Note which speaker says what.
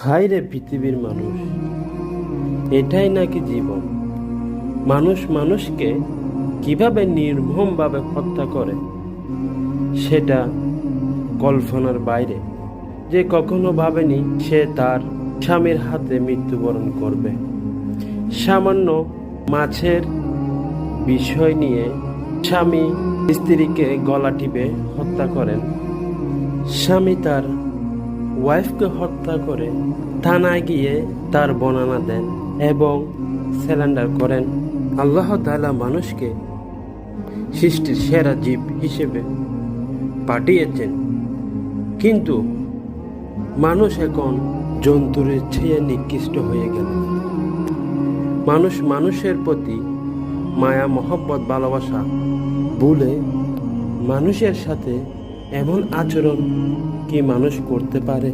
Speaker 1: হায় রে পৃথিবীর মানুষ, এটাই নাকি জীবন? মানুষ মানুষকে কিভাবে নির্মমভাবে হত্যা করে সেটা কল্পনার বাইরে। যে কখনো ভাবেনি সে তার স্বামীর হাতে মৃত্যুবরণ করবে। সামান্য মাছের বিষয় নিয়ে স্বামী স্ত্রীকে গলা টিপে হত্যা করেন, স্বামী তার ওয়াইফকে হত্যা করে থানায় গিয়ে তার বর্ণনা দেন এবং স্যালেন্ডার করেন। আল্লাহ তাআলা মানুষকে সৃষ্টির সেরা জীব হিসেবে পাঠিয়েছেন, কিন্তু মানুষ এখন জন্তুর চেয়ে নিকৃষ্ট হয়ে গেল। মানুষ মানুষের প্রতি মায়া মহব্বত ভালোবাসা ভুলে মানুষের সাথে এমন আচরণ কি মানুষ করতে পারে?